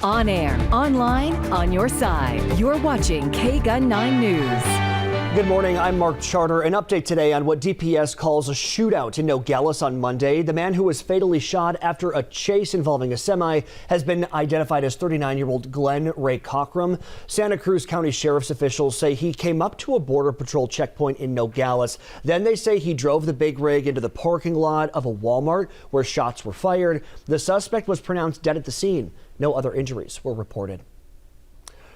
On air, online, on your side. You're watching KGUN9 News. Good morning, I'm Mark Charter. An update today on what DPS calls a shootout in Nogales on Monday. The man who was fatally shot after a chase involving a semi has been identified as 39-year-old Glenn Ray Cockrum. Santa Cruz County Sheriff's officials say he came up to a Border Patrol checkpoint in Nogales. Then they say he drove the big rig into the parking lot of a Walmart where shots were fired. The suspect was pronounced dead at the scene. No other injuries were reported.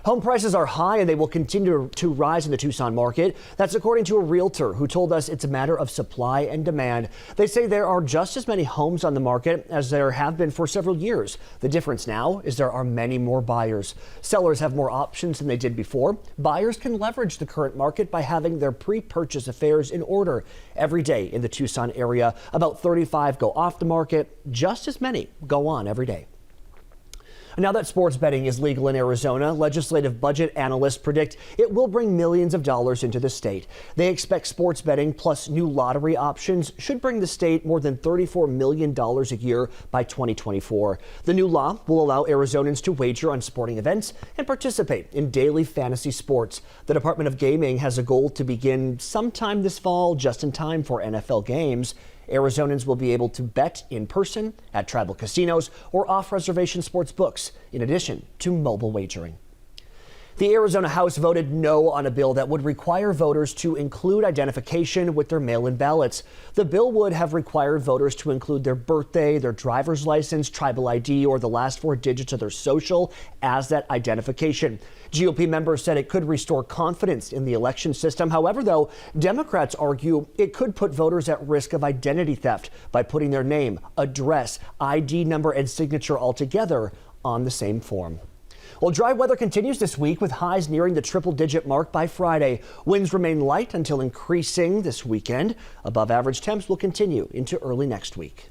Home prices are high and they will continue to rise in the Tucson market. That's according to a realtor who told us it's a matter of supply and demand. They say there are just as many homes on the market as there have been for several years. The difference now is there are many more buyers. Sellers have more options than they did before. Buyers can leverage the current market by having their pre-purchase affairs in order. Every day in the Tucson area, about 35 go off the market. Just as many go on every day. Now that sports betting is legal in Arizona, legislative budget analysts predict it will bring millions of dollars into the state. They expect sports betting plus new lottery options should bring the state more than $34 million a year by 2024. The new law will allow Arizonans to wager on sporting events and participate in daily fantasy sports. The Department of Gaming has a goal to begin sometime this fall, just in time for NFL games. Arizonans will be able to bet in person at tribal casinos or off-reservation sports books, in addition to mobile wagering. The Arizona House voted no on a bill that would require voters to include identification with their mail-in ballots. The bill would have required voters to include their birthday, their driver's license, tribal ID, or the last four digits of their social as that identification. GOP members said it could restore confidence in the election system. However, though, Democrats argue it could put voters at risk of identity theft by putting their name, address, ID number, and signature all together on the same form. Well, dry weather continues this week with highs nearing the triple-digit mark by Friday. Winds remain light until increasing this weekend. Above average temps will continue into early next week.